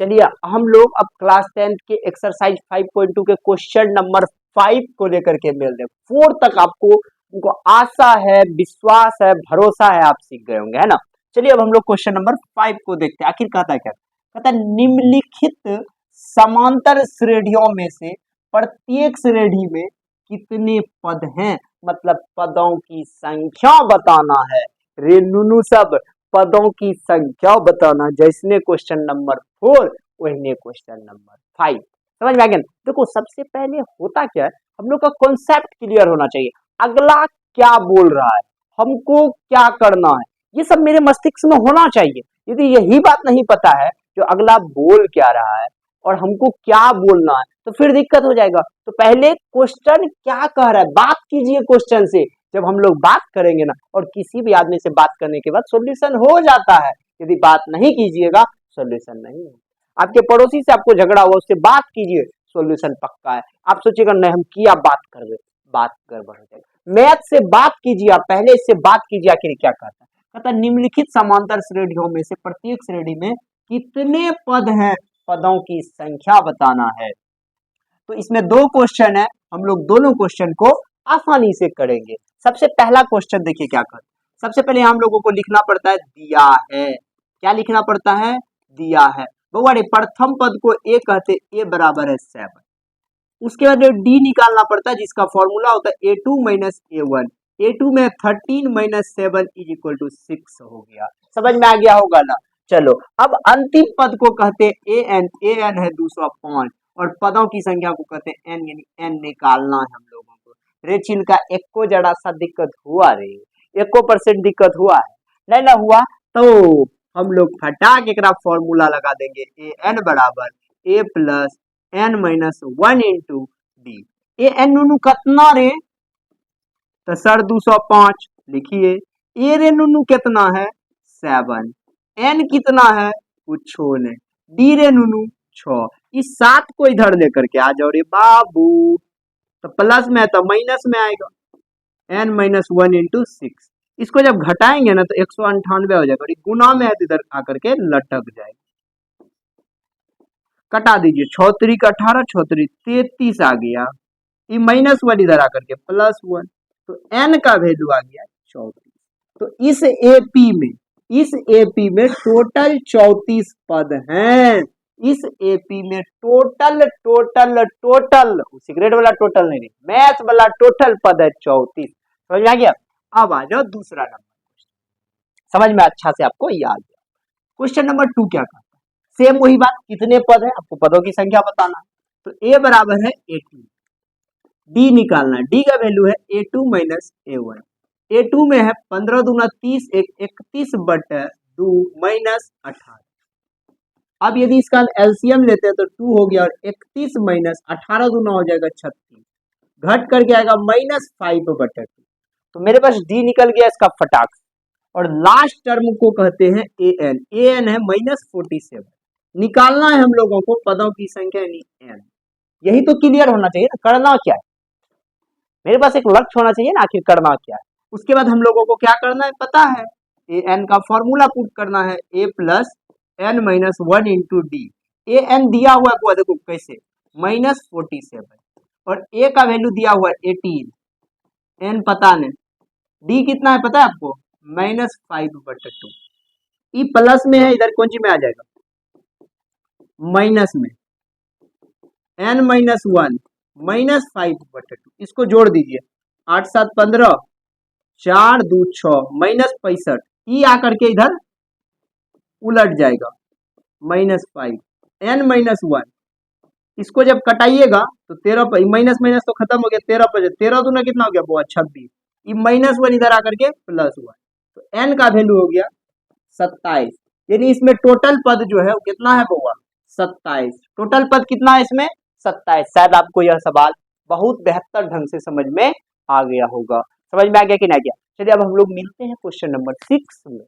चलिए हम लोग अब क्लास 10 के एक्सरसाइज 5.2 के क्वेश्चन नंबर 5 को लेकर के मिल रहे हैं। 4 तक आपको उनको आशा है, विश्वास है, भरोसा है आप सीख गए होंगे, है ना। चलिए अब हम लोग क्वेश्चन नंबर 5 को देखते हैं। आखिर कहता है क्या, कहता है निम्नलिखित समांतर श्रेणियों में से प्रत्येक श्रेणी में कितने पद हैं, मतलब पदों की संख्या बताना है। रेणु सब पदों की संख्या बताना, जिसने क्वेश्चन नंबर 4 वही क्वेश्चन नंबर 5। समझ में आ गया। देखो सबसे पहले होता क्या है, हम लोग का कॉन्सेप्ट क्लियर होना चाहिए। अगला क्या बोल रहा है, हमको क्या करना है, ये सब मेरे मस्तिष्क में होना चाहिए। यदि यही बात नहीं पता है जो अगला बोल क्या रहा है और हमको क्या बोलना है, तो फिर दिक्कत हो जाएगा। तो पहले क्वेश्चन क्या कह रहा है बात कीजिए क्वेश्चन से। जब हम लोग बात करेंगे ना, और किसी भी आदमी से बात करने के बाद सॉल्यूशन हो जाता है। यदि बात नहीं कीजिएगा सॉल्यूशन नहीं है। आपके पड़ोसी से आपको झगड़ा हुआ, उससे बात कीजिए, सॉल्यूशन पक्का है। आप सोचिएगा नहीं हम किया बात कर रहे, बात गड़बड़ हो जाएगी। मैथ से बात कीजिए, आप पहले इससे बात कीजिए। आखिर क्या कहता है, कहता निम्नलिखित समांतर श्रेणियों में से प्रत्येक श्रेणी में कितने पद हैं, पदों की संख्या बताना है। तो इसमें 2 क्वेश्चन है, हम लोग दोनों क्वेश्चन को आसानी से करेंगे। सबसे पहला क्वेश्चन देखिए क्या कर, सबसे पहले हम लोगों को लिखना पड़ता है दिया है। क्या लिखना पड़ता है, दिया है। बउआ प्रथम पद को ए कहते, ए बराबर है 7। उसके बाद डी निकालना पड़ता है, जिसका फॉर्मूला होता है a2 माइनस a1। a2 में 13 माइनस 7 इज इक्वल टू 6 हो गया। समझ में आ गया होगा ना। चलो अब अंतिम पद को कहते हैं an, an है 205 और पदों की संख्या को कहते हैं n, यानी n निकालना है हम लोगों को। रे चिन्ह का एक को जरा सा दिक्कत हुआ रे, 1% दिक्कत हुआ है, नहीं ना हुआ तो हम लोग फटाक एक फॉर्मूला लगा देंगे। an बराबर a plus n minus 1 into D. A N नुनू कितना रे, तो सर 205 लिखिए। ए रे नुनू कितना है 7, n कितना है कुछ नहीं, डी रे नुनू 6। इस 7 को इधर लेकर के आ जाओ रे बाबू, तो प्लस में है तो माइनस में आएगा, n माइनस 1 इंटू 6। इसको जब घटाएंगे ना तो 198 हो जाएगा, गुना में है तो इधर आकर के लटक जाएगा। कटा दीजिए, 6 3 18, 6 3 33 आ गया। ये माइनस 1 इधर आकर के प्लस 1, तो n का वैल्यू आ गया 34। तो इस एपी में टोटल 34 पद हैं। इस एपी में टोटल सिगरेट वाला टोटल नहीं, मैथ वाला टोटल पद है 34। समझ में आ गया। अब आ जाओ दूसरा नंबर, समझ में अच्छा से आपको याद है। क्वेश्चन नंबर 2 क्या कहता है, सेम वही बात, कितने पद है आपको पदों की संख्या बताना है। तो a बराबर है 18, डी निकालना है, डी का वैल्यू है a2 माइनस a1। a2 में है 15 दूना 30, 31 बटे 2 माइनस 18। अब यदि इसका एलसीएम लेते हैं तो 2 हो गया, और 31 माइनस 18 दूना हो जाएगा 36, घट करके आएगा माइनस 5 बटे 2। तो मेरे पास डी निकल गया इसका फटाक। और लास्ट टर्म को कहते हैं an है माइनस 47। निकालना है हम लोगों को पदों की संख्या यानी n। यही तो क्लियर होना चाहिए ना, करना क्या है, मेरे पास एक लक्ष्य होना चाहिए ना, आखिर करना क्या है। उसके बाद हम लोगों को क्या करना है पता है, an का फॉर्मूला पुट करना है a plus n minus 1 into D. an दिया हुआ है, देखो कैसे, माइनस 47, और a का वैल्यू दिया हुआ है 18, n पता नहीं, डी कितना है पता है आपको, माइनस 5 बटे 2। ई प्लस में है, इधर कौन सी में आ जाएगा माइनस में, n माइनस 1 माइनस 5 बटे 2। इसको जोड़ दीजिए, 8 7 15, 4 2 6 माइनस 65। ई आकर के इधर उलट जाएगा माइनस 5, n माइनस 1। इसको जब कटाइएगा तो 13 माइनस माइनस तो खत्म हो गया, 13 दूना कितना हो गया वो 26। ये माइनस 1 इधर आकर के प्लस 1, तो n का वैल्यू हो गया 27। यानी इसमें टोटल पद जो है वो कितना है बउआ 27। टोटल पद कितना है इसमें 27। शायद आपको यह सवाल बहुत बेहतर ढंग से समझ में आ गया होगा। समझ में आ गया कि नहीं गया। चलिए अब हम लोग मिलते हैं क्वेश्चन नंबर 6 में।